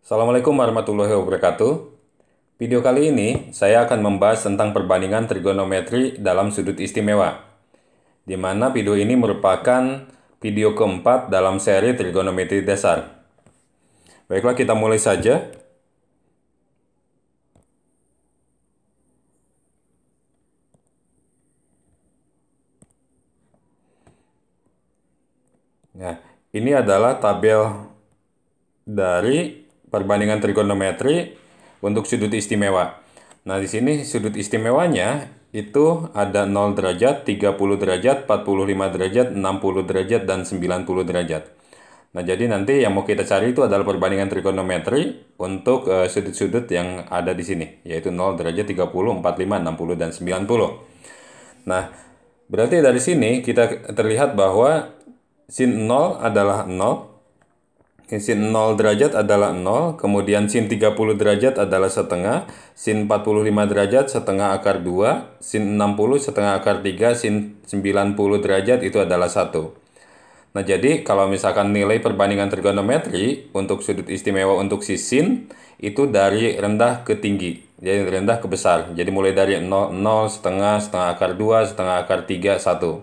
Assalamualaikum warahmatullahi wabarakatuh. Video kali ini saya akan membahas tentang perbandingan trigonometri dalam sudut istimewa, di mana video ini merupakan video keempat dalam seri trigonometri dasar. Baiklah, kita mulai saja. Nah, ini adalah tabel dari perbandingan trigonometri untuk sudut istimewa. Nah, di sini sudut istimewanya itu ada 0 derajat, 30 derajat, 45 derajat, 60 derajat, dan 90 derajat. Nah, jadi nanti yang mau kita cari itu adalah perbandingan trigonometri untuk sudut-sudut yang ada di sini, yaitu 0 derajat, 30, 45, 60, dan 90. Nah, berarti dari sini kita terlihat bahwa sin 0 adalah 0, sin 0 derajat adalah 0, kemudian sin 30 derajat adalah setengah, sin 45 derajat setengah akar 2, sin 60 setengah akar 3, sin 90 derajat itu adalah 1. Nah, jadi kalau misalkan nilai perbandingan trigonometri untuk sudut istimewa untuk si sin itu dari rendah ke tinggi, jadi rendah ke besar. Jadi mulai dari 0, 0, setengah, setengah akar 2, setengah akar 3, 1.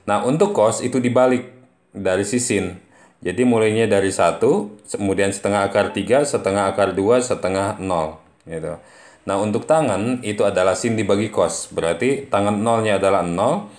Nah, untuk cos itu dibalik dari si sin. Jadi mulainya dari 1, kemudian setengah akar 3, setengah akar 2, setengah 0. Gitu. Nah, untuk tangan itu adalah sin dibagi cos. Berarti tangan 0-nya adalah 0,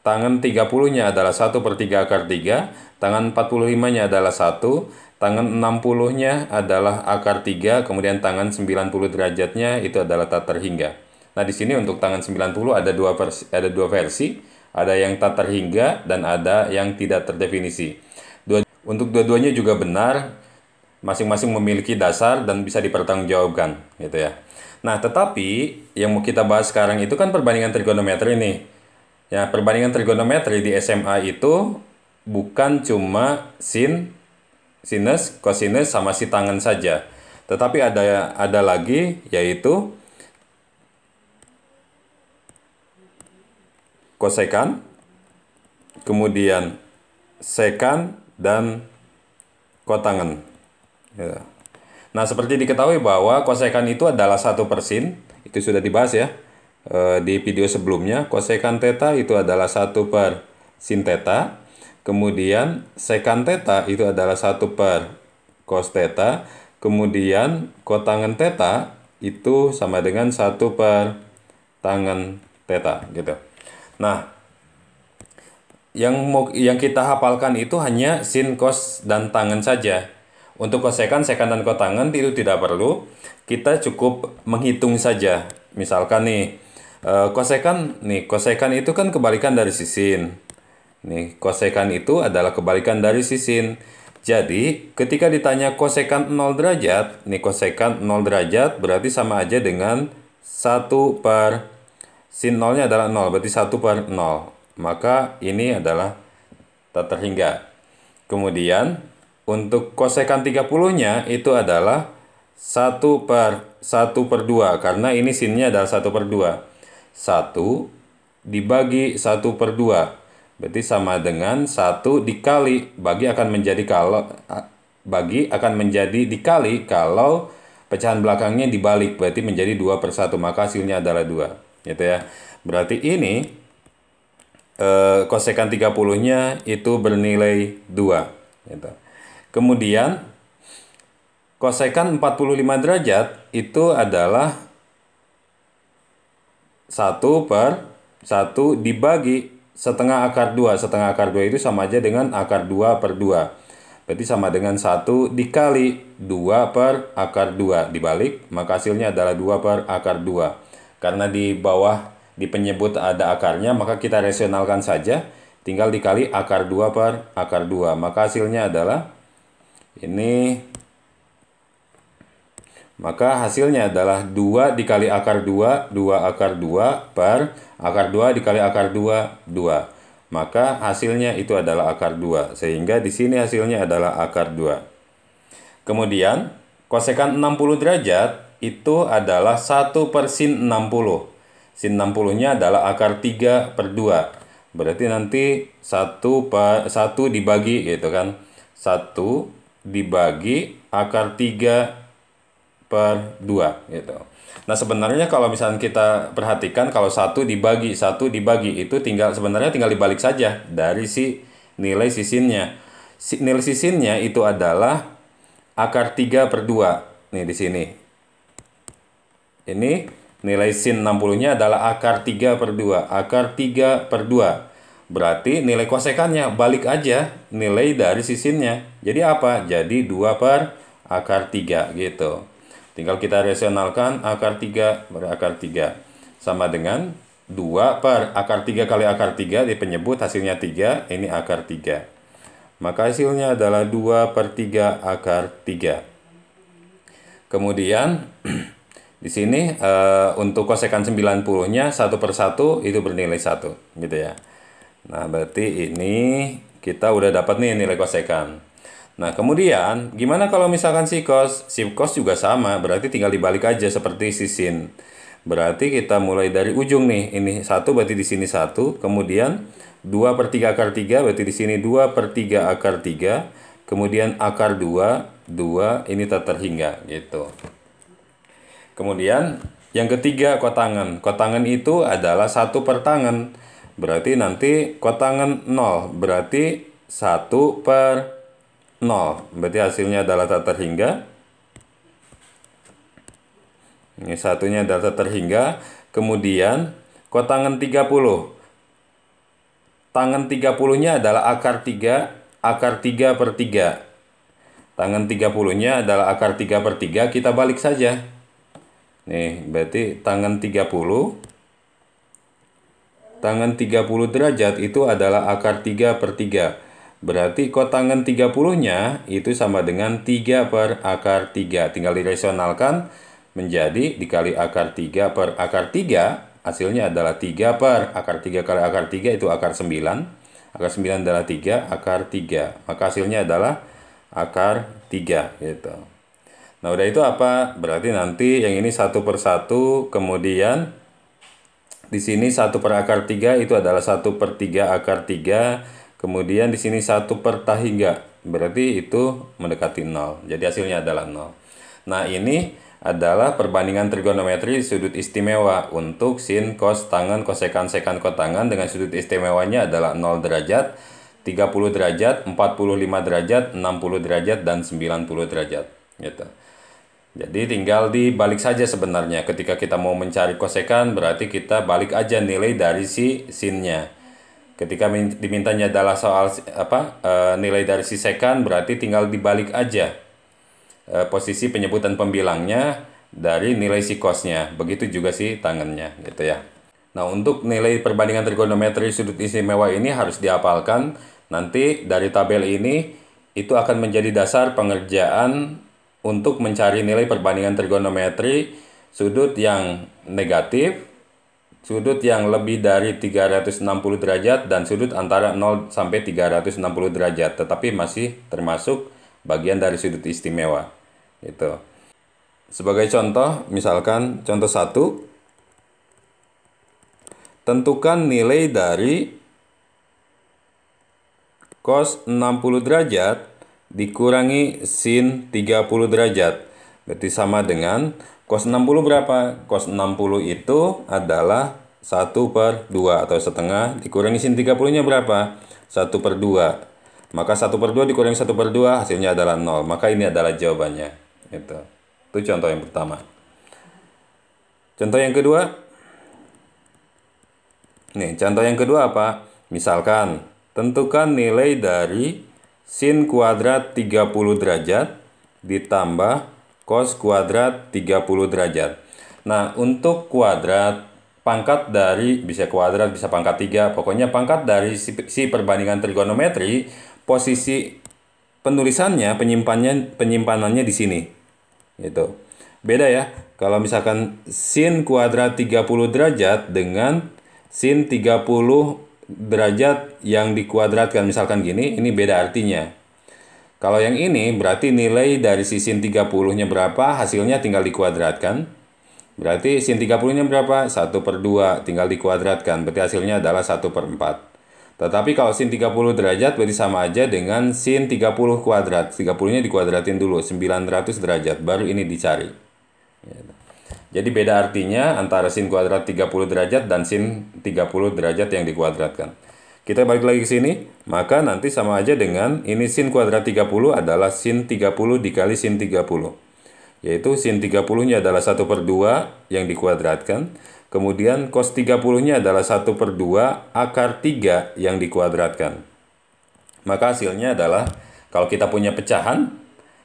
tangan 30-nya adalah 1 per 3 akar 3, tangan 45-nya adalah 1, tangan 60-nya adalah akar 3, kemudian tangan 90 derajatnya itu adalah tak terhingga. Nah, di sini untuk tangan 90 ada dua versi, ada yang tak terhingga dan ada yang tidak terdefinisi. Untuk dua-duanya juga benar, masing-masing memiliki dasar dan bisa dipertanggungjawabkan, gitu ya. Nah, tetapi yang mau kita bahas sekarang itu kan perbandingan trigonometri nih. Ya, perbandingan trigonometri di SMA itu bukan cuma sin, sinus, kosinus, sama si tangan saja. Tetapi ada lagi yaitu kosekan, kemudian sekan, dan kotangen. Ya. Nah, seperti diketahui bahwa kosekan itu adalah 1 per sin, itu sudah dibahas ya di video sebelumnya. Kosekan theta itu adalah 1 per sin theta, kemudian sekan theta itu adalah 1 per cos theta, kemudian kotangen theta itu sama dengan 1 per tangen theta, gitu. Nah, yang kita hafalkan itu hanya sin, cos, dan tangen saja. Untuk kosekan, sekan, dan kotangen itu tidak perlu. Kita cukup menghitung saja. Misalkan nih, kosekan itu kan kebalikan dari si sin. Nih, kosekan itu adalah kebalikan dari si sin. Jadi, ketika ditanya kosekan 0 derajat, nih kosekan 0 derajat berarti sama aja dengan 1 per sin 0-nya adalah 0, berarti 1 per 0. Maka ini adalah tak terhingga. Kemudian untuk kosekan 30-nya itu adalah 1 per 2, karena ini sinnya adalah 1 per 2. 1 dibagi 1 per 2 berarti sama dengan 1 dikali, bagi akan menjadi dikali kalau pecahan belakangnya dibalik, berarti menjadi 2 per 1, maka hasilnya adalah 2, gitu ya. Berarti ini kosekan 30-nya itu bernilai 2, gitu. Kemudian kosekan 45 derajat itu adalah 1 per 1 dibagi setengah akar 2. Setengah akar 2 itu sama aja dengan akar 2 per 2. Berarti sama dengan 1 dikali 2 per akar 2 dibalik, maka hasilnya adalah 2 per akar 2. Karena di bawah di penyebut ada akarnya, maka kita rasionalkan saja, tinggal dikali akar 2 per akar 2, maka hasilnya adalah ini, maka hasilnya adalah 2 dikali akar 2, 2 akar 2 per akar 2 dikali akar 2, 2. Maka hasilnya itu adalah akar 2, sehingga di sini hasilnya adalah akar 2. Kemudian kosekan 60 derajat itu adalah 1 per sin 60. Sin 60-nya adalah akar 3 per 2. Berarti nanti 1 dibagi, gitu kan. 1 dibagi akar 3 per 2 gitu. Nah, sebenarnya kalau misalnya kita perhatikan, kalau 1 dibagi itu sebenarnya tinggal dibalik saja dari si nilai sisinnya. Nilai sisinnya itu adalah akar 3 per 2. Nih di sini. Ini nilai sin 60-nya adalah akar 3 per 2. Akar 3 per 2. Berarti nilai kosekannya balik aja nilai dari sisinnya. Jadi apa? Jadi 2 per akar 3 gitu. Tinggal kita rasionalkan akar 3 berakar 3. Sama dengan 2 per akar 3 kali akar 3 di penyebut hasilnya 3. Ini akar 3. Maka hasilnya adalah 2 per 3 akar 3. Kemudian di sini untuk kosekan 90-nya 1 per 1 itu bernilai 1 gitu ya. Nah, berarti ini kita udah dapat nih nilai kosekan. Nah, kemudian gimana kalau misalkan sikos? Sikos juga sama, berarti tinggal dibalik aja seperti sisin. Berarti kita mulai dari ujung nih. Ini 1 berarti di sini 1, kemudian 2 per 3 akar 3 berarti di sini 2 per 3 akar 3, kemudian akar 2, ini terhingga gitu. Kemudian yang ketiga kotangan. Kotangan itu adalah 1 per tangan. Berarti nanti kotangan 0, berarti 1 per 0. Berarti hasilnya adalah tak terhingga. Ini satunya adalah tak terhingga. Kemudian kotangan 30. Tangan 30-nya adalah akar 3 per 3. Tangan 30-nya adalah akar 3 per 3. Kita balik saja. Nih, berarti tangan 30 derajat itu adalah akar 3 per 3. Berarti kotangan 30-nya itu sama dengan 3 per akar 3. Tinggal dirasionalkan menjadi dikali akar 3 per akar 3. Hasilnya adalah 3 per akar 3 kali akar 3 itu akar 9. Akar 9 adalah 3, akar 3. Maka hasilnya adalah akar 3 gitu. Nah, udah itu apa? Berarti nanti yang ini 1 per 1, kemudian di sini 1 per akar 3 itu adalah 1 per 3 akar 3. Kemudian di sini 1 per tahingga. Berarti itu mendekati 0. Jadi hasilnya adalah 0. Nah, ini adalah perbandingan trigonometri sudut istimewa untuk sin, cos, tangen, kosekan, sekan, kotangan dengan sudut istimewanya adalah 0 derajat, 30 derajat, 45 derajat, 60 derajat, dan 90 derajat. Gitu. Jadi tinggal dibalik saja sebenarnya. Ketika kita mau mencari kosekan, berarti kita balik aja nilai dari si sinnya. Ketika dimintanya adalah soal nilai dari si sekan, berarti tinggal dibalik aja posisi penyebutan pembilangnya dari nilai si cosnya. Begitu juga si tangannya gitu ya. Nah, untuk nilai perbandingan trigonometri sudut istimewa ini harus dihafalkan. Nanti dari tabel ini itu akan menjadi dasar pengerjaan untuk mencari nilai perbandingan trigonometri sudut yang negatif, sudut yang lebih dari 360 derajat, dan sudut antara 0 sampai 360 derajat, tetapi masih termasuk bagian dari sudut istimewa. Gitu. Sebagai contoh, misalkan contoh 1, tentukan nilai dari cos 60 derajat dikurangi sin 30 derajat. Berarti sama dengan cos 60 berapa? Cos 60 itu adalah 1 per 2 atau setengah, dikurangi sin 30-nya berapa? 1 per 2. Maka 1 per 2 dikurangi 1 per 2 hasilnya adalah 0. Maka ini adalah jawabannya. Itu contoh yang pertama. Contoh yang kedua. Nih, contoh yang kedua apa? Misalkan, tentukan nilai dari sin kuadrat 30 derajat ditambah cos kuadrat 30 derajat. Nah, untuk kuadrat, pangkat dari, bisa kuadrat, bisa pangkat 3, pokoknya pangkat dari si perbandingan trigonometri, posisi penulisannya, penyimpanannya di sini. Gitu. Beda ya, kalau misalkan sin kuadrat 30 derajat dengan sin 30 derajat yang dikuadratkan, misalkan gini, ini beda artinya. Kalau yang ini berarti nilai dari si sin 30-nya berapa, hasilnya tinggal dikuadratkan. Berarti sin 30-nya berapa? 1 per 2, tinggal dikuadratkan. Berarti hasilnya adalah 1 per 4. Tetapi kalau sin 30 derajat berarti sama aja dengan sin 30 kuadrat. 30-nya dikuadratin dulu, 900 derajat. Baru ini dicari. Jadi beda artinya antara sin kuadrat 30 derajat dan sin 30 derajat yang dikuadratkan. Kita balik lagi ke sini, maka nanti sama aja dengan ini sin kuadrat 30 adalah sin 30 dikali sin 30. Yaitu sin 30-nya adalah 1/2 yang dikuadratkan. Kemudian cos 30-nya adalah 1/2 akar 3 yang dikuadratkan. Maka hasilnya adalah, kalau kita punya pecahan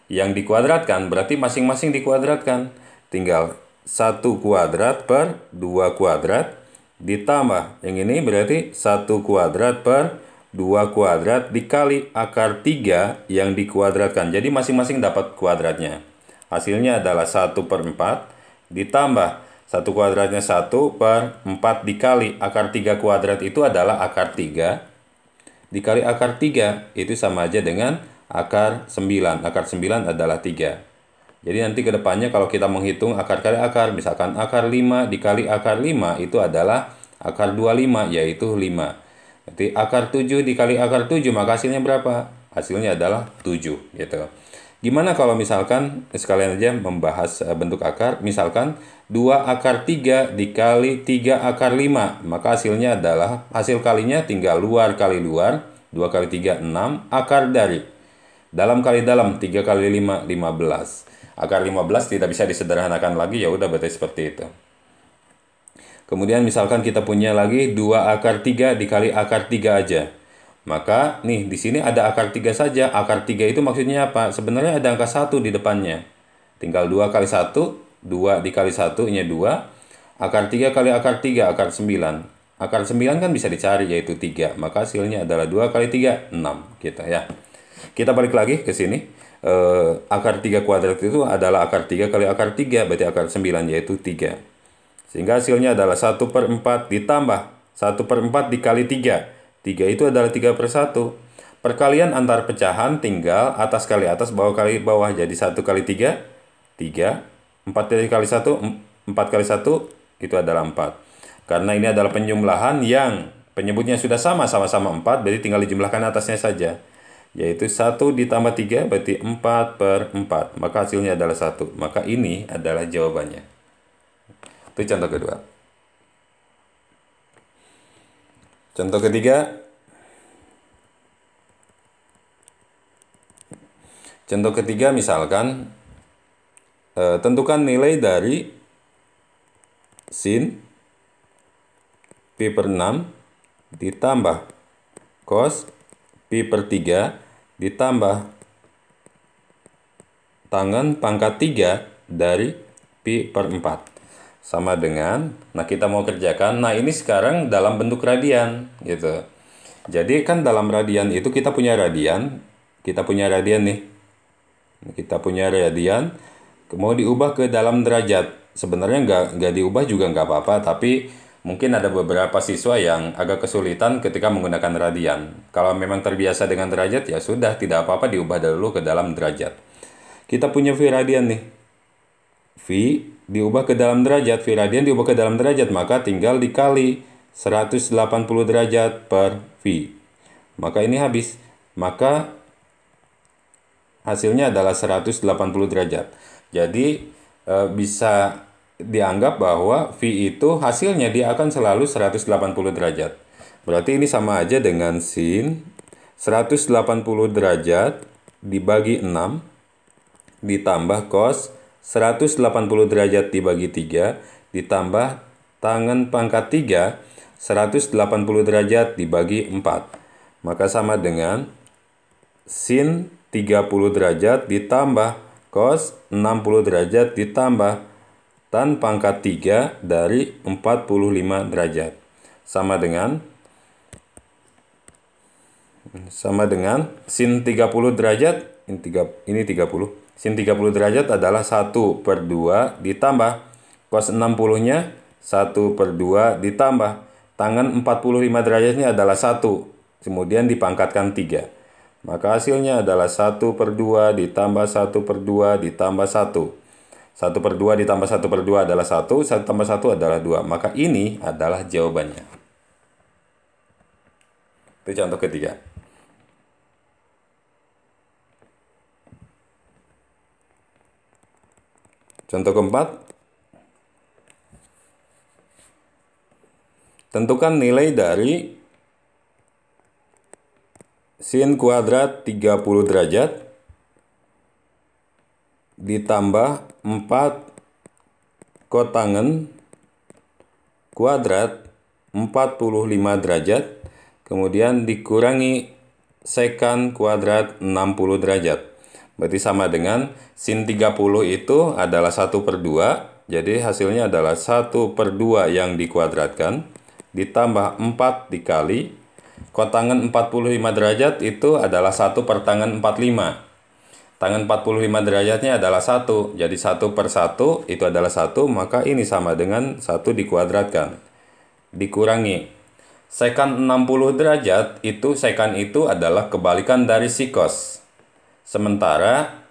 yang dikuadratkan, berarti masing-masing dikuadratkan. Tinggal 1 kuadrat per 2 kuadrat, ditambah yang ini berarti 1 kuadrat per 2 kuadrat dikali akar 3 yang dikuadratkan. Jadi masing-masing dapat kuadratnya. Hasilnya adalah 1/4 ditambah 1 kuadratnya 1/4 dikali akar 3 kuadrat itu adalah akar 3 dikali akar 3 itu sama aja dengan akar 9. Akar 9 adalah 3. Jadi nanti ke depannya kalau kita menghitung akar kali akar, misalkan akar 5 dikali akar 5 itu adalah akar 25, yaitu 5. Jadi akar 7 dikali akar 7, maka hasilnya berapa? Hasilnya adalah 7 gitu. Gimana kalau misalkan sekalian aja membahas bentuk akar, misalkan 2 akar 3 dikali 3 akar 5, maka hasilnya adalah, hasil kalinya tinggal luar kali luar, 2 kali 3, 6, akar dari dalam kali dalam, 3 kali 5, 15. Akar 15 tidak bisa disederhanakan lagi, ya udah berarti seperti itu. Kemudian misalkan kita punya lagi 2 akar 3 dikali akar 3 aja. Maka nih di sini ada akar 3 saja. Akar 3 itu maksudnya apa? Sebenarnya ada angka 1 di depannya. Tinggal 2 kali 1, 2 dikali 1 nya 2. Akar 3 kali akar 3, akar 9. Akar 9 kan bisa dicari, yaitu 3. Maka hasilnya adalah 2 kali 3, 6 gitu ya. Kita balik lagi ke sini. Akar 3 kuadrat itu adalah akar 3 kali akar 3, berarti akar 9, yaitu 3. Sehingga hasilnya adalah 1/4 ditambah 1/4 dikali 3. 3 itu adalah 3/1. Perkalian antar pecahan tinggal atas kali atas, bawah kali bawah. Jadi 1 kali 3, 3. 4 kali 1, 4 kali 1 itu adalah 4. Karena ini adalah penjumlahan yang penyebutnya sudah sama-sama 4, berarti tinggal dijumlahkan atasnya saja. Yaitu 1 ditambah 3 berarti 4/4. Maka hasilnya adalah 1. Maka ini adalah jawabannya. Itu contoh kedua. Contoh ketiga. Contoh ketiga misalkan tentukan nilai dari sin pi/6 ditambah cos pi/3 ditambah tangen pangkat 3 dari pi/4 sama dengan, nah kita mau kerjakan, nah ini sekarang dalam bentuk radian gitu. Jadi kan dalam radian itu kita punya radian nih, kita punya radian, mau diubah ke dalam derajat. Sebenarnya nggak diubah juga nggak apa-apa, tapi mungkin ada beberapa siswa yang agak kesulitan ketika menggunakan radian. Kalau memang terbiasa dengan derajat, ya sudah, tidak apa-apa diubah dulu ke dalam derajat. Kita punya V radian nih. V diubah ke dalam derajat, V radian diubah ke dalam derajat, maka tinggal dikali 180 derajat per V. Maka ini habis. Maka hasilnya adalah 180 derajat. Jadi bisa dianggap bahwa V itu hasilnya dia akan selalu 180 derajat. Berarti ini sama aja dengan sin 180 derajat dibagi 6 ditambah cos 180 derajat dibagi 3 ditambah tangen pangkat 3 180 derajat dibagi 4. Maka sama dengan sin 30 derajat ditambah cos 60 derajat ditambah tan pangkat 3 dari 45 derajat. Sama dengan sin 30 derajat, ini 30. Sin 30 derajat adalah 1/2 ditambah cos 60-nya 1/2 ditambah tangen 45 derajatnya adalah 1. Kemudian dipangkatkan 3. Maka hasilnya adalah 1/2 ditambah 1/2 ditambah 1. 1/2 ditambah 1/2 adalah 1, 1 tambah 1 adalah 2. Maka ini adalah jawabannya. Itu contoh ketiga. Contoh keempat, tentukan nilai dari sin kuadrat 30 derajat ditambah 4 kotangen kuadrat 45 derajat, kemudian dikurangi sekan kuadrat 60 derajat. Berarti sama dengan sin 30 itu adalah 1/2, jadi hasilnya adalah 1/2 yang dikuadratkan, ditambah 4 dikali, kotangan 45 derajat itu adalah 1/tangan 45. Tangan 45 derajatnya adalah 1, jadi 1/1 itu adalah 1, maka ini sama dengan 1 dikuadratkan. Dikurangi sekan 60 derajat, itu sekan itu adalah kebalikan dari sikos. Sementara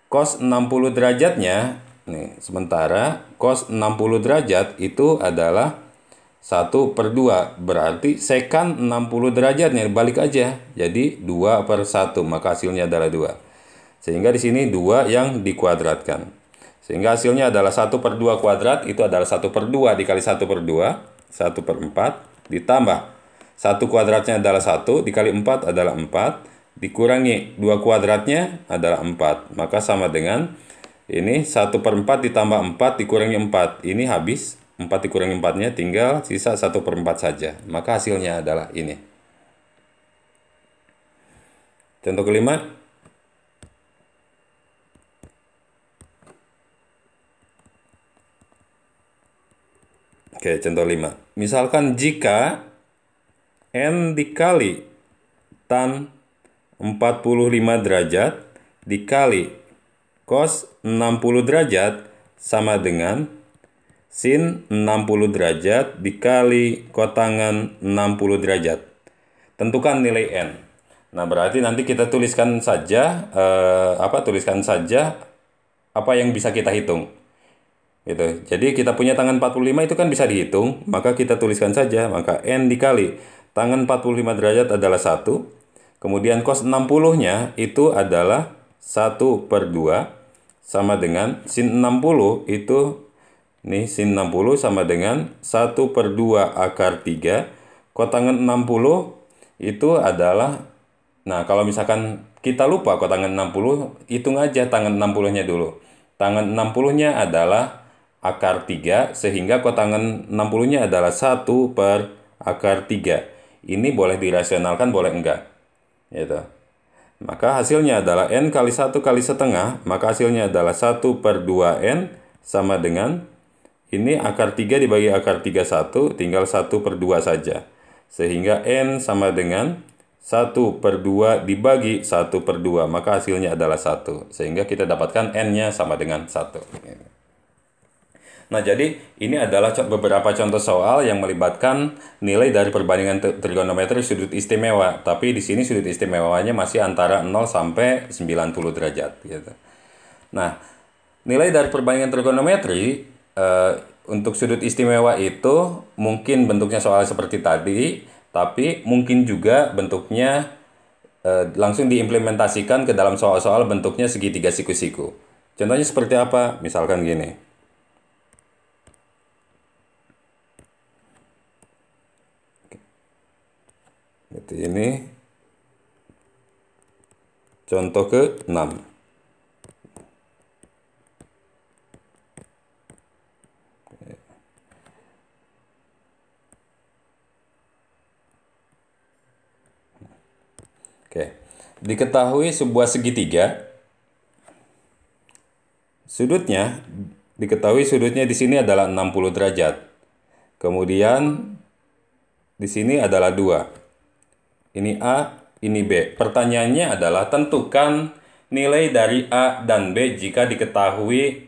cos 60 derajatnya, sementara cos 60 derajat itu adalah 1/2, berarti sekan 60 derajatnya balik aja, jadi 2/1, maka hasilnya adalah 2. Sehingga di sini 2 yang dikuadratkan. Sehingga hasilnya adalah 1/2 kuadrat, itu adalah 1/2 dikali 1/2, 1/4, ditambah 1 kuadratnya adalah 1, dikali 4 adalah 4, dikurangi 2 kuadratnya adalah 4. Maka sama dengan ini 1/4 ditambah 4 dikurangi 4. Ini habis, 4 dikurangi 4-nya tinggal sisa 1/4 saja. Maka hasilnya adalah ini. Contoh kelima. Oke, contoh 5. Misalkan jika n dikali tan 45 derajat dikali cos 60 derajat sama dengan sin 60 derajat dikali kotangan 60 derajat. Tentukan nilai n. Nah, berarti nanti kita tuliskan saja apa yang bisa kita hitung. Gitu. Jadi kita punya tangan 45 itu kan bisa dihitung, maka kita tuliskan saja, maka n dikali tangan 45 derajat adalah 1. Kemudian cos 60-nya itu adalah 1/2 sama dengan sin 60 itu, nih sin 60 sama dengan 1/2 akar 3. Kotangan 60 itu adalah, nah kalau misalkan kita lupa kotangan 60, hitung aja tangan 60-nya dulu. Tangan 60-nya adalah akar 3, sehingga kotangan 60-nya adalah 1 per akar 3. Ini boleh dirasionalkan, boleh enggak. Gitu. Maka hasilnya adalah n kali 1 kali setengah, maka hasilnya adalah 1/2n sama dengan, ini akar 3 dibagi akar 31, tinggal 1/2 saja. Sehingga n sama dengan 1/2 dibagi 1/2, maka hasilnya adalah 1. Sehingga kita dapatkan n-nya sama dengan 1. Nah, jadi ini adalah beberapa contoh soal yang melibatkan nilai dari perbandingan trigonometri sudut istimewa. Tapi di sini sudut istimewanya masih antara 0 sampai 90 derajat. Gitu. Nah, nilai dari perbandingan trigonometri untuk sudut istimewa itu mungkin bentuknya soal seperti tadi, tapi mungkin juga bentuknya langsung diimplementasikan ke dalam soal-soal bentuknya segitiga siku-siku. Contohnya seperti apa? Misalkan gini. Ini contoh ke-6. Oke. Diketahui sebuah segitiga, diketahui sudutnya di sini adalah 60 derajat. Kemudian di sini adalah 2. Ini A, ini B. Pertanyaannya adalah tentukan nilai dari A dan B jika diketahui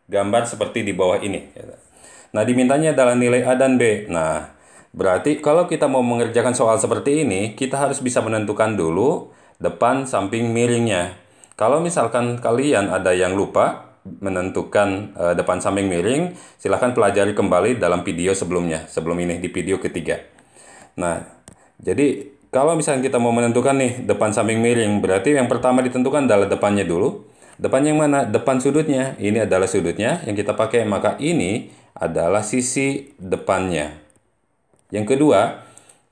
gambar seperti di bawah ini. Nah, dimintanya adalah nilai A dan B. Nah, berarti kalau kita mau mengerjakan soal seperti ini, kita harus bisa menentukan dulu depan samping miringnya. Kalau misalkan kalian ada yang lupa menentukan depan samping miring, silahkan pelajari kembali dalam video sebelumnya, sebelum ini di video ketiga. Nah, jadi kalau misalnya kita mau menentukan nih depan samping miring, berarti yang pertama ditentukan adalah depannya dulu. Depan yang mana? Depan sudutnya. Ini adalah sudutnya yang kita pakai, maka ini adalah sisi depannya. Yang kedua,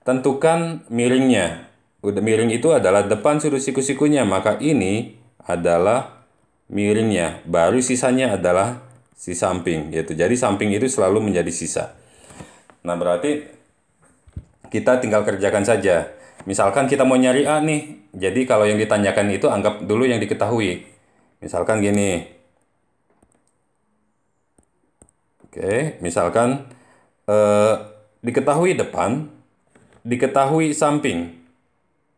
tentukan miringnya. Udah miring itu adalah depan sudut siku-sikunya, maka ini adalah miringnya. Baru sisanya adalah si samping, gitu. Jadi samping itu selalu menjadi sisa. Nah, berarti kita tinggal kerjakan saja. Misalkan kita mau nyari A nih. Jadi kalau yang ditanyakan itu anggap dulu yang diketahui. Misalkan gini. Oke, misalkan diketahui depan, diketahui samping,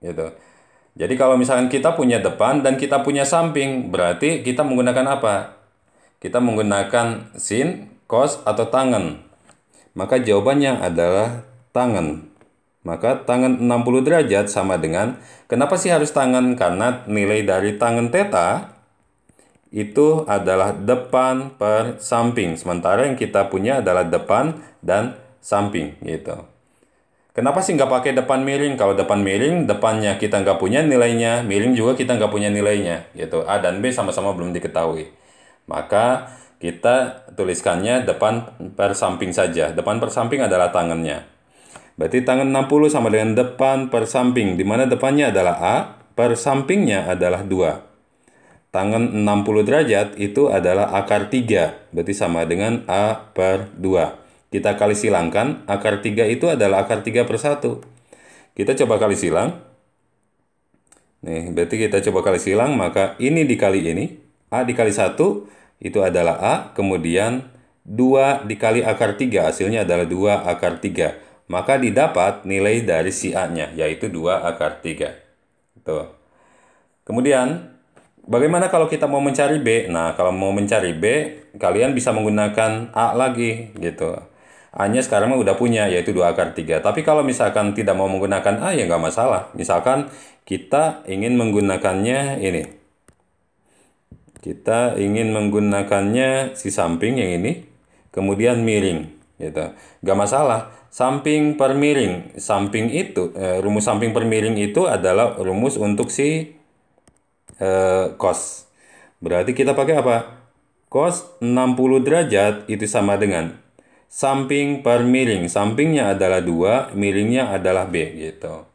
gitu. Jadi kalau misalkan kita punya depan dan kita punya samping, berarti kita menggunakan apa? Kita menggunakan sin, cos, atau tangen. Maka jawabannya adalah tangen. Maka tangen 60 derajat sama dengan, kenapa sih harus tangen? Karena nilai dari tangen theta itu adalah depan per samping. Sementara yang kita punya adalah depan dan samping, gitu. Kenapa sih nggak pakai depan miring? Kalau depan miring, depannya kita nggak punya nilainya, miring juga kita nggak punya nilainya, gitu. A dan B sama-sama belum diketahui. Maka kita tuliskannya depan per samping saja. Depan per samping adalah tangannya. Berarti tangan 60 sama dengan depan per samping, di mana depannya adalah A, per sampingnya adalah 2. Tangan 60 derajat itu adalah akar 3, berarti sama dengan A per 2. Kita kali silangkan, akar 3 itu adalah akar 3 per 1. Kita coba kali silang. Nih, berarti kita coba kali silang, maka ini dikali ini. A dikali 1, itu adalah A. Kemudian 2 dikali akar 3, hasilnya adalah 2 akar 3. Maka didapat nilai dari si A-nya, yaitu 2 akar 3. Tuh. Kemudian, bagaimana kalau kita mau mencari B? Nah, kalau mau mencari B, kalian bisa menggunakan A lagi, gitu. A-nya sekarang udah punya, yaitu 2 akar 3. Tapi kalau misalkan tidak mau menggunakan A, ya nggak masalah. Misalkan kita ingin menggunakannya ini. Kita ingin menggunakannya si samping yang ini, kemudian miring, gitu. Nggak masalah. Samping per miring. Samping itu, rumus samping per miring itu adalah rumus untuk si cos. Berarti kita pakai apa? Cos 60 derajat itu sama dengan samping per miring. Sampingnya adalah 2, miringnya adalah B, gitu.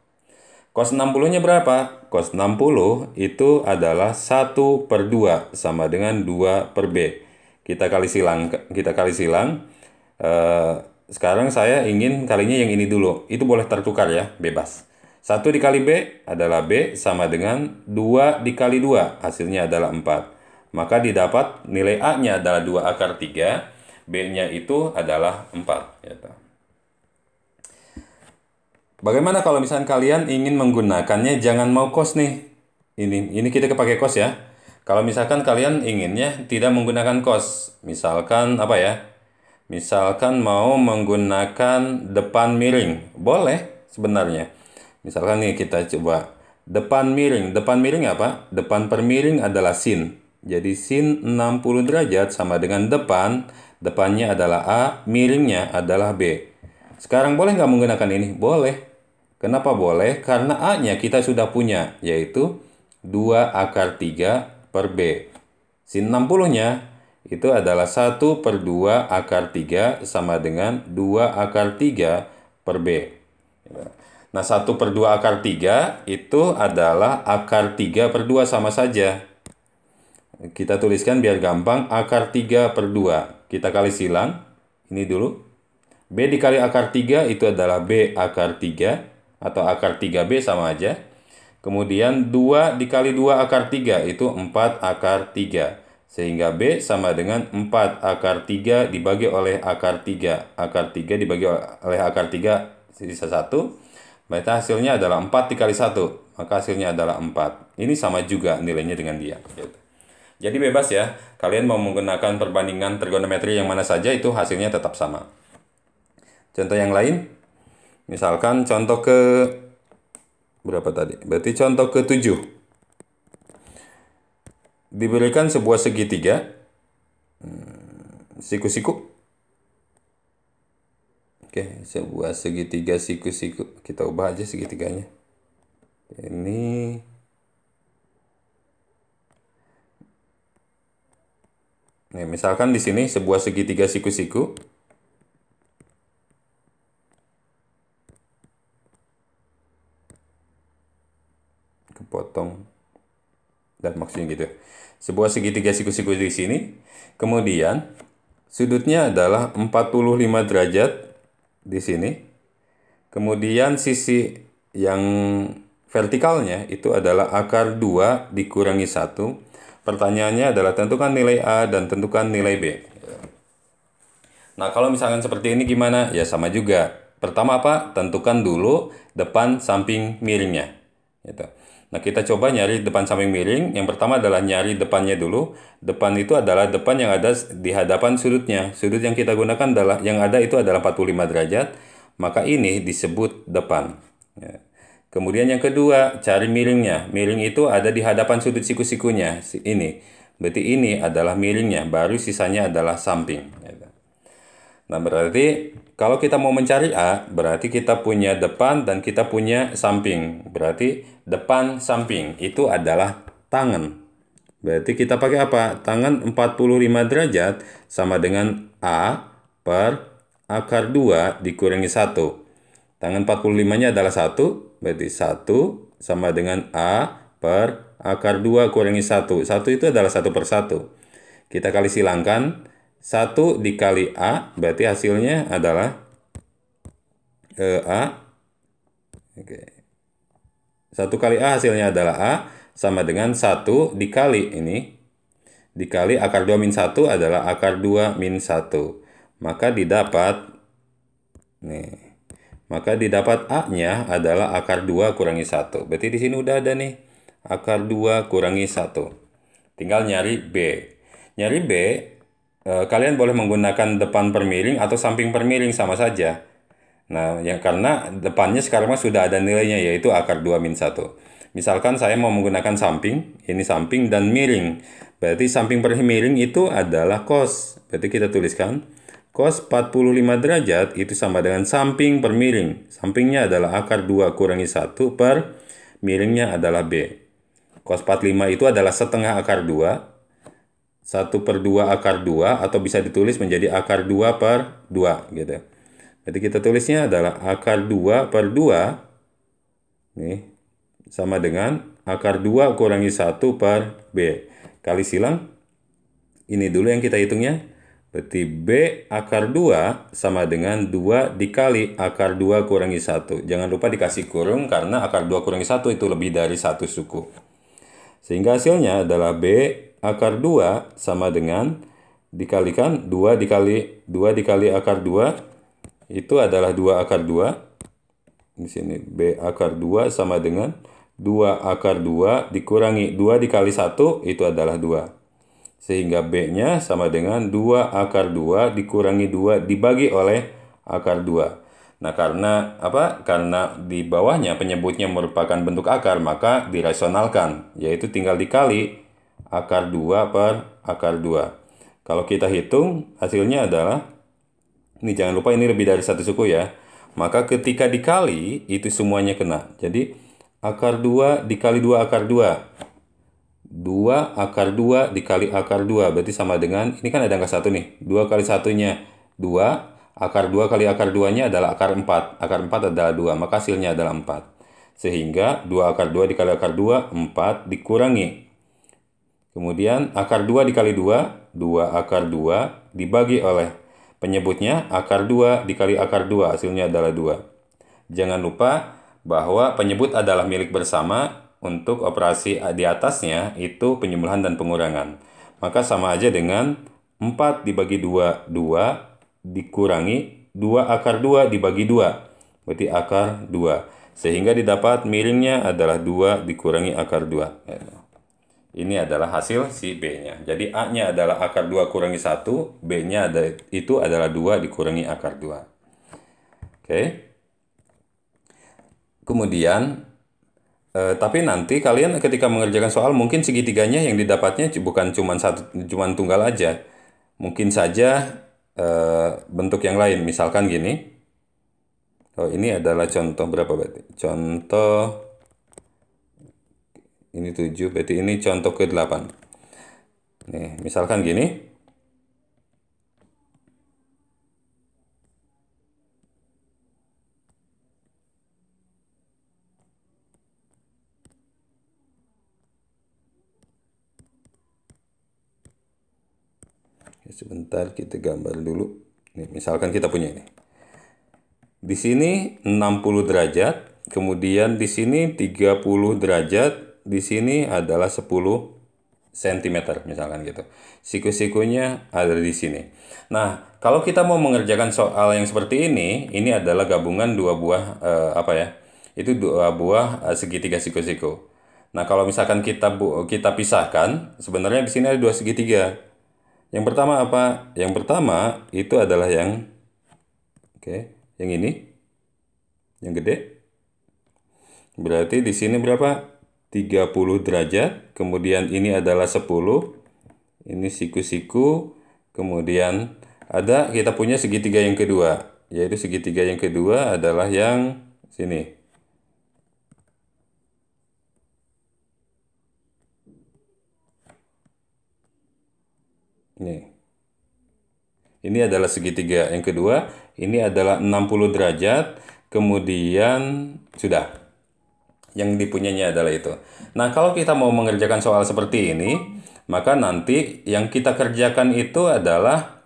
Cos 60-nya berapa? Cos 60 itu adalah 1 per 2 sama dengan 2 per B. Kita kali silang. Sekarang saya ingin kalinya yang ini dulu. Itu boleh tertukar ya, bebas. 1 dikali B adalah B sama dengan 2 dikali 2, hasilnya adalah 4. Maka didapat nilai A-nya adalah 2 akar 3, B-nya itu adalah 4. Gitu. Bagaimana kalau misalnya kalian ingin menggunakannya jangan mau cos nih. Ini kita pakai cos ya. Kalau misalkan kalian inginnya tidak menggunakan cos, misalkan apa ya? Misalkan mau menggunakan depan miring, boleh sebenarnya. Misalkan nih kita coba depan miring. Depan miring apa? Depan per miring adalah sin. Jadi sin 60 derajat sama dengan depan. Depannya adalah A, miringnya adalah B. Sekarang boleh nggak menggunakan ini? Boleh. Kenapa boleh? Karena A-nya kita sudah punya, yaitu 2 akar 3 per B. Sin 60-nya itu adalah 1 per 2 akar 3 sama dengan 2 akar 3 per B. Nah, 1 per 2 akar 3 itu adalah akar 3 per 2 sama saja. Kita tuliskan biar gampang, akar 3 per 2. Kita kali silang, ini dulu. B dikali akar 3 itu adalah B akar 3. Atau akar 3B sama aja. Kemudian 2 dikali 2 akar 3 itu 4 akar 3. Sehingga B sama dengan 4 akar 3 dibagi oleh akar 3. Akar 3 dibagi oleh akar 3 sisa 1. Berarti hasilnya adalah 4 dikali 1. Maka hasilnya adalah 4. Ini sama juga nilainya dengan dia. Jadi bebas ya. Kalian mau menggunakan perbandingan trigonometri yang mana saja itu hasilnya tetap sama. Contoh yang lain. Misalkan contoh ke berapa tadi? Berarti contoh ke 7. Diberikan sebuah segitiga. Siku-siku. Oke, sebuah segitiga siku-siku. Kita ubah aja segitiganya. Ini Nih, misalkan di sini sebuah segitiga siku-siku. Kepotong. Dan maksudnya gitu. Sebuah segitiga siku-siku di sini. Kemudian sudutnya adalah 45 derajat di sini. Kemudian sisi yang vertikalnya itu adalah akar 2 dikurangi 1. Pertanyaannya adalah tentukan nilai A dan tentukan nilai B. Nah, kalau misalkan seperti ini gimana? Ya sama juga. Pertama apa? Tentukan dulu depan samping miringnya. Gitu. Nah, kita coba nyari depan samping miring. Yang pertama adalah nyari depannya dulu. Depan itu adalah depan yang ada di hadapan sudutnya. Sudut yang kita gunakan adalah, yang ada itu adalah 45 derajat. Maka ini disebut depan. Ya. Kemudian yang kedua, cari miringnya. Miring itu ada di hadapan sudut siku-sikunya. Ini. Berarti ini adalah miringnya. Baru sisanya adalah samping. Gitu. Nah, berarti kalau kita mau mencari A, berarti kita punya depan dan kita punya samping. Berarti depan samping itu adalah tangan. Berarti kita pakai apa? Tangan 45 derajat sama dengan A per akar 2 dikurangi 1. Tangan 45-nya adalah 1, berarti 1 sama dengan A per akar 2 kurangi 1. 1 itu adalah 1 per 1. Kita kali silangkan. 1 dikali A, berarti hasilnya adalah A. Oke. 1 kali A hasilnya adalah A, sama dengan 1 dikali ini. Dikali akar 2 min 1 adalah akar 2 min 1. Maka didapat, nih. Maka didapat A-nya adalah akar 2 kurangi 1. Berarti di sini udah ada nih. Akar 2 kurangi 1. Tinggal nyari B. Nyari B, kalian boleh menggunakan depan per miring atau samping per miring, sama saja. Nah, ya karena depannya sekarang sudah ada nilainya, yaitu akar 2 min 1. Misalkan saya mau menggunakan samping, ini samping dan miring. Berarti samping per miring itu adalah cos. Berarti kita tuliskan cos 45 derajat itu sama dengan samping per miring. Sampingnya adalah akar 2 kurangi 1 per miringnya adalah B. Cos 45 itu adalah setengah akar 2. 1 per 2 akar 2, atau bisa ditulis menjadi akar 2 per 2 gitu. Jadi kita tulisnya adalah akar 2 per 2 nih, sama dengan akar 2 kurangi 1 per B. Kali silang, ini dulu yang kita hitungnya. Berarti B akar 2 sama dengan 2 dikali akar 2 kurangi 1. Jangan lupa dikasih kurung karena akar 2 kurangi 1 itu lebih dari 1 suku. Sehingga hasilnya adalah B akar 2 sama dengan dikalikan 2 dikali akar 2 itu adalah 2 akar 2. Di sini B akar 2 sama dengan 2 akar 2 dikurangi 2 dikali 1 itu adalah 2. Sehingga B-nya sama dengan 2 akar 2 dikurangi 2 dibagi oleh akar 2. Nah, karena apa? Karena di bawahnya penyebutnya merupakan bentuk akar, maka dirasionalkan, yaitu tinggal dikali akar 2 per akar 2. Kalau kita hitung, hasilnya adalah, ini jangan lupa ini lebih dari 1 suku ya. Maka ketika dikali, itu semuanya kena. Jadi, akar 2 dikali 2 akar 2. 2 akar 2 dikali akar 2, berarti sama dengan, ini kan ada angka 1 nih. 2 kali 1-nya 2. Akar 2 kali akar 2-nya adalah akar 4. Akar 4 adalah 2, maka hasilnya adalah 4. Sehingga 2 akar 2 dikali akar 2, 4 dikurangi. Kemudian akar 2 dikali 2, 2 akar 2 dibagi oleh penyebutnya akar 2 dikali akar 2, hasilnya adalah 2. Jangan lupa bahwa penyebut adalah milik bersama, untuk operasi di atasnya itu penjumlahan dan pengurangan. Maka sama aja dengan 4 dibagi 2, 2 dikurangi 2 akar 2 dibagi 2. Berarti akar 2. Sehingga didapat miringnya adalah 2 dikurangi akar 2. Ini adalah hasil si B-nya. Jadi A-nya adalah akar 2 kurangi 1. B-nya itu adalah 2 dikurangi akar 2. Oke. Kemudian, tapi nanti kalian ketika mengerjakan soal mungkin segitiganya yang didapatnya bukan cuman tunggal aja. Mungkin saja bentuk yang lain, misalkan gini. Oh, ini adalah contoh berapa berarti? Contoh ini 7, berarti ini contoh ke-8. Nih, misalkan gini. Sebentar kita gambar dulu. Nih, misalkan kita punya ini. Di sini 60 derajat, kemudian di sini 30 derajat, di sini adalah 10 cm misalkan gitu. Siku-sikunya ada di sini. Nah, kalau kita mau mengerjakan soal yang seperti ini adalah gabungan dua buah apa ya? Itu dua buah segitiga siku-siku. Nah, kalau misalkan kita pisahkan, sebenarnya di sini ada dua segitiga. Yang pertama apa? Yang pertama itu adalah yang yang ini, yang gede. Berarti di sini berapa? 30 derajat, kemudian ini adalah 10. Ini siku-siku, kemudian kita punya segitiga yang kedua, yaitu segitiga yang kedua adalah yang sini. Ini adalah segitiga yang kedua, ini adalah 60 derajat, kemudian sudah. Yang dipunyanya adalah itu. Nah, kalau kita mau mengerjakan soal seperti ini, maka nanti yang kita kerjakan itu adalah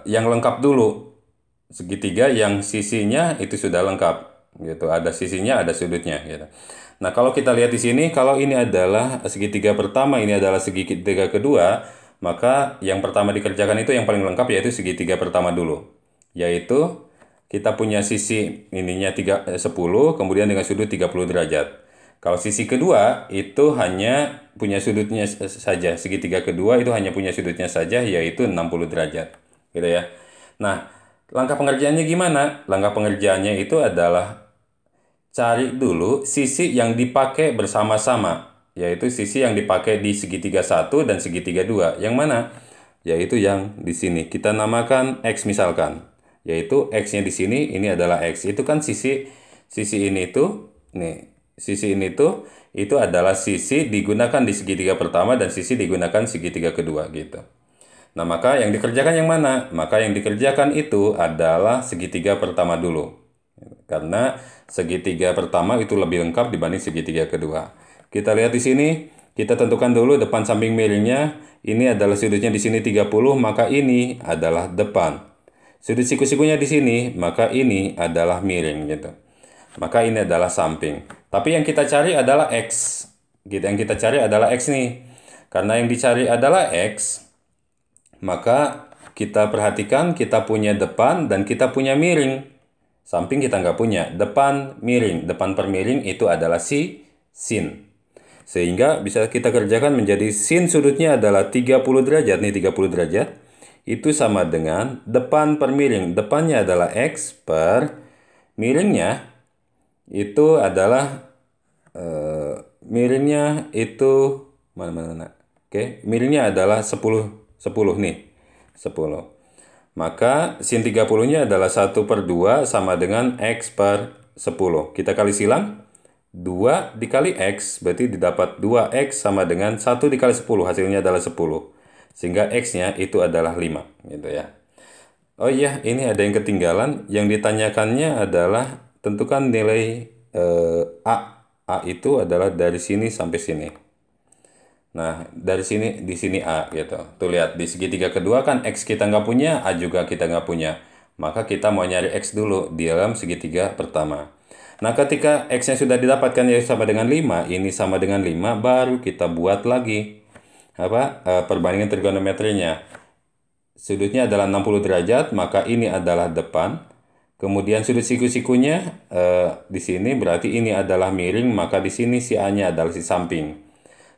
yang lengkap dulu. Segitiga yang sisinya itu sudah lengkap, gitu. Ada sisinya, ada sudutnya, gitu. Nah, kalau kita lihat di sini, kalau ini adalah segitiga pertama, ini adalah segitiga kedua, maka yang pertama dikerjakan itu yang paling lengkap, yaitu segitiga pertama dulu. Yaitu kita punya sisi ininya 10, kemudian dengan sudut 30 derajat. Kalau sisi kedua itu hanya punya sudutnya saja. Segitiga kedua itu hanya punya sudutnya saja, yaitu 60 derajat. Gitu ya. Nah, langkah pengerjaannya gimana? Langkah pengerjaannya itu adalah cari dulu sisi yang dipakai bersama-sama, yaitu sisi yang dipakai di segitiga 1 dan segitiga 2. Yang mana? Yaitu yang di sini. Kita namakan X misalkan. Yaitu X-nya di sini, ini adalah X. Itu kan sisi ini tuh, nih, sisi ini tuh, itu adalah sisi digunakan di segitiga pertama dan sisi digunakan segitiga kedua, gitu. Nah, maka yang dikerjakan yang mana? Maka yang dikerjakan itu adalah segitiga pertama dulu. Karena segitiga pertama itu lebih lengkap dibanding segitiga kedua. Kita lihat di sini, kita tentukan dulu depan samping miringnya. Ini adalah sudutnya di sini 30, maka ini adalah depan. Sudut siku-sikunya di sini, maka ini adalah miring gitu. Maka ini adalah samping. Tapi yang kita cari adalah X. Yang kita cari adalah X nih. Karena yang dicari adalah X, maka kita perhatikan kita punya depan dan kita punya miring. Samping kita nggak punya. Depan miring. Depan per miring itu adalah sin. Sehingga bisa kita kerjakan menjadi sin sudutnya adalah 30 derajat. Nih 30 derajat. Itu sama dengan depan per miring. Depannya adalah X per miringnya. Itu adalah miringnya itu mana. Miringnya adalah 10 nih. 10. Maka sin 30-nya adalah 1/2 sama dengan X per 10. Kita kali silang. 2 dikali X, berarti didapat 2X sama dengan 1 dikali 10. Hasilnya adalah 10. Sehingga X-nya itu adalah 5. Gitu ya. Oh iya, ini ada yang ketinggalan. Yang ditanyakannya adalah tentukan nilai A. A itu adalah dari sini sampai sini. Nah, dari sini, di sini A gitu. Tuh lihat, di segitiga kedua kan X kita nggak punya, A juga kita nggak punya. Maka kita mau nyari X dulu di dalam segitiga pertama. Nah, ketika X-nya sudah didapatkan yaitu sama dengan 5, ini sama dengan 5, baru kita buat lagi perbandingan trigonometrinya. Sudutnya adalah 60 derajat, maka ini adalah depan. Kemudian sudut siku-sikunya di sini berarti ini adalah miring, maka di sini si A-nya adalah si samping.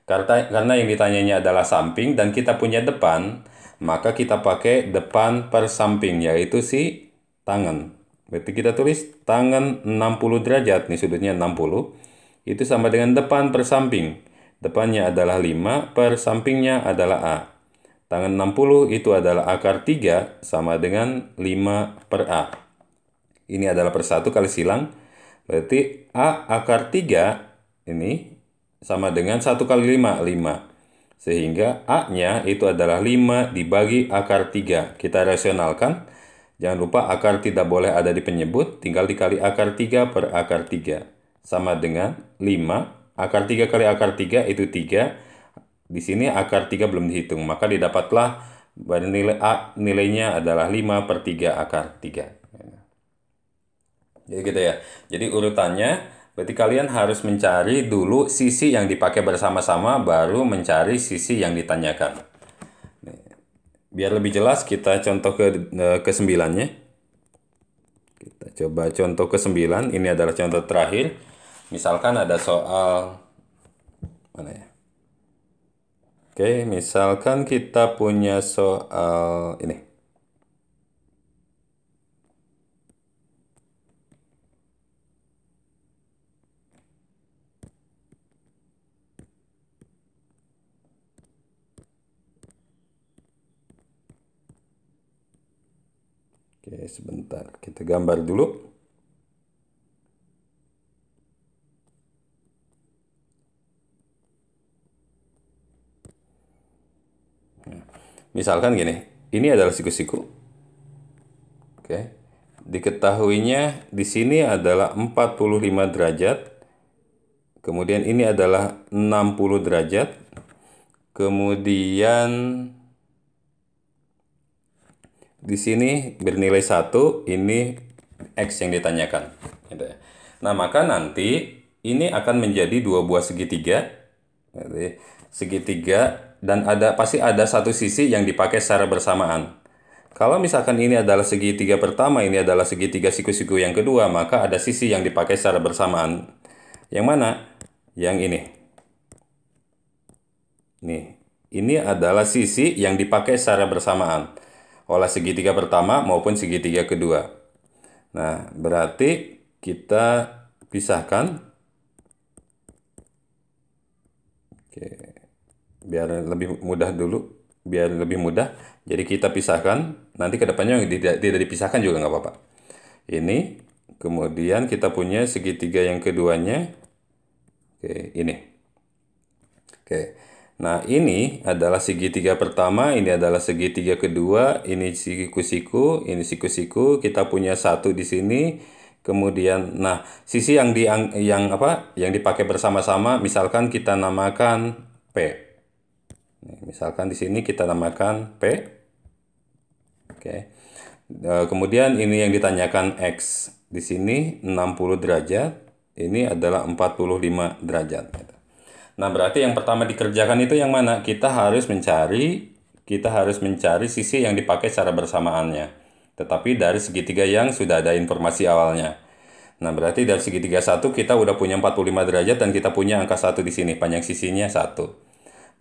Karena yang ditanyanya adalah samping dan kita punya depan, maka kita pakai depan per samping, yaitu si tangan. Berarti kita tulis tangan 60 derajat, nih sudutnya 60, itu sama dengan depan per samping. Depannya adalah 5, per sampingnya adalah A. Tangan 60 itu adalah akar 3 sama dengan 5 per A. Ini adalah per 1 kali silang, berarti A akar 3 ini sama dengan 1 kali 5, 5. Sehingga A-nya itu adalah 5 dibagi akar 3. Kita rasionalkan. Jangan lupa akar tidak boleh ada di penyebut. Tinggal dikali akar 3 per akar 3. Sama dengan 5. Akar 3 kali akar 3 itu 3. Di sini akar 3 belum dihitung. Maka didapatlah Nilai A nilainya adalah 5/3 akar 3. Jadi gitu ya. Jadi urutannya, berarti kalian harus mencari dulu sisi yang dipakai bersama-sama, baru mencari sisi yang ditanyakan. Biar lebih jelas, kita contoh ke 9-nya. Kita coba contoh ke 9. Ini adalah contoh terakhir. Misalkan ada soal, mana ya? Oke, misalkan kita punya soal ini. Oke, sebentar. Kita gambar dulu. Misalkan gini, ini adalah siku-siku. Oke. Diketahuinya di sini adalah 45 derajat. Kemudian ini adalah 60 derajat. Kemudian di sini bernilai 1, ini X yang ditanyakan. Gitu ya. Nah, maka nanti ini akan menjadi dua buah segitiga. Segitiga, dan pasti ada satu sisi yang dipakai secara bersamaan. Kalau misalkan ini adalah segitiga pertama, ini adalah segitiga siku-siku yang kedua, maka ada sisi yang dipakai secara bersamaan. Yang mana? Yang ini. Nih, ini adalah sisi yang dipakai secara bersamaan oleh segitiga pertama maupun segitiga kedua. Nah, berarti kita pisahkan. Oke, biar lebih mudah dulu, biar lebih mudah. Jadi kita pisahkan. Nanti kedepannya tidak dipisahkan juga nggak apa-apa. Ini, kemudian kita punya segitiga yang keduanya. Oke, ini. Oke. Nah, ini adalah segitiga pertama, ini adalah segitiga kedua, ini siku-siku, ini siku-siku. Kita punya satu di sini. Kemudian, nah, sisi yang dipakai bersama-sama, misalkan kita namakan P. Misalkan di sini kita namakan P. Oke. Kemudian ini yang ditanyakan X. Di sini 60 derajat, ini adalah 45 derajat. Nah, berarti yang pertama dikerjakan itu yang mana? Kita harus mencari sisi yang dipakai secara bersamaannya. Tetapi dari segitiga yang sudah ada informasi awalnya. Nah, berarti dari segitiga 1 kita udah punya 45 derajat dan kita punya angka 1 di sini, panjang sisinya 1.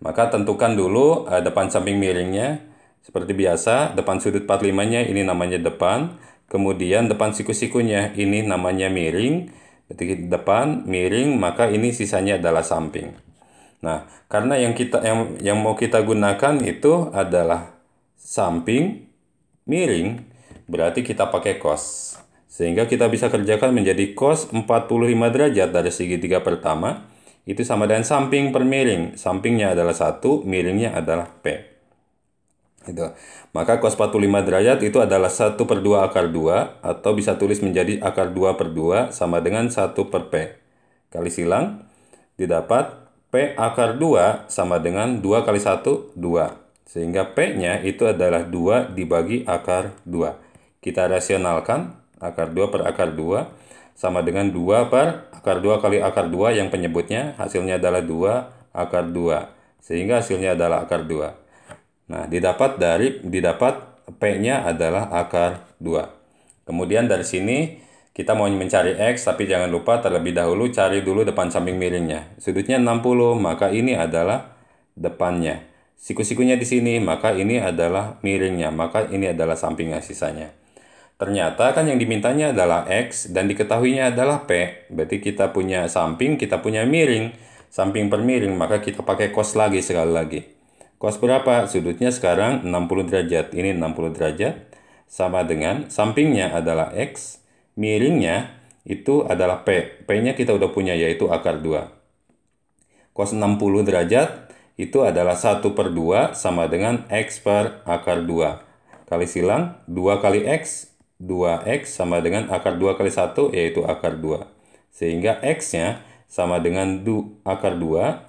Maka tentukan dulu depan samping miringnya. Seperti biasa, depan sudut 45-nya ini namanya depan. Kemudian depan siku-sikunya ini namanya miring. Ketika depan miring, maka ini sisanya adalah samping. Nah, karena yang mau kita gunakan itu adalah samping miring, berarti kita pakai cos. Sehingga kita bisa kerjakan menjadi cos 45 derajat dari segitiga pertama itu sama dengan samping per miring. Sampingnya adalah 1, miringnya adalah P. Itu. Maka cos 45 derajat itu adalah 1/2 akar 2, atau bisa tulis menjadi akar 2/2 sama dengan 1 per P. Kali silang, didapat P akar 2 sama dengan 2 kali 1, 2. Sehingga P-nya itu adalah 2 dibagi akar 2. Kita rasionalkan, akar 2 per akar 2 sama dengan 2 per akar 2 kali akar 2 yang penyebutnya, hasilnya adalah 2 akar 2. Sehingga hasilnya adalah akar 2. Nah, didapat P-nya adalah akar 2. Kemudian dari sini kita mau mencari X, tapi jangan lupa terlebih dahulu cari dulu depan samping miringnya. Sudutnya 60, maka ini adalah depannya. Siku-sikunya di sini, maka ini adalah miringnya, maka ini adalah sampingnya sisanya. Ternyata kan yang dimintanya adalah X dan diketahuinya adalah P. Berarti kita punya samping, kita punya miring. Samping per miring, maka kita pakai cos lagi sekali lagi. Cos berapa? Sudutnya sekarang 60 derajat. Ini 60 derajat. Sama dengan sampingnya adalah X. Miringnya itu adalah P. P-nya kita udah punya, yaitu akar 2. Cos 60 derajat itu adalah 1/2 sama dengan X per akar 2. Kali silang, 2 kali X. 2X sama dengan akar 2 kali 1, yaitu akar 2. Sehingga X-nya sama dengan akar 2.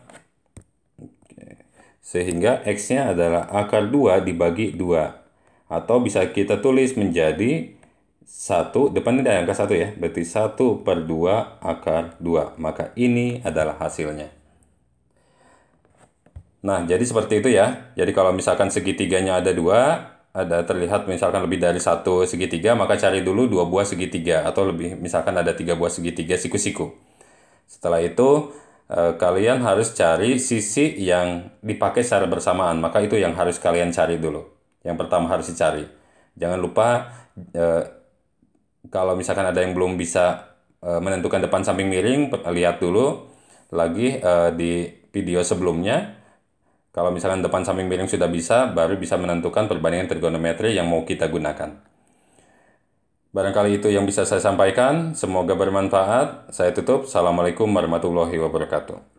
Sehingga X-nya adalah akar 2 dibagi 2. Atau bisa kita tulis menjadi 1, depannya ada angka 1 ya. Berarti 1/2 akar 2. Maka ini adalah hasilnya. Nah, jadi seperti itu ya. Jadi kalau misalkan segitiganya ada 2, ada terlihat misalkan lebih dari 1 segitiga, maka cari dulu 2 buah segitiga. Atau lebih, misalkan ada 3 buah segitiga siku-siku. Setelah itu, kalian harus cari sisi yang dipakai secara bersamaan. Maka itu yang harus kalian cari dulu. Yang pertama harus dicari. Jangan lupa, kalau misalkan ada yang belum bisa menentukan depan samping miring, lihat dulu lagi di video sebelumnya. Kalau misalkan depan samping miring sudah bisa, baru bisa menentukan perbandingan trigonometri yang mau kita gunakan. Barangkali itu yang bisa saya sampaikan. Semoga bermanfaat. Saya tutup. Assalamualaikum warahmatullahi wabarakatuh.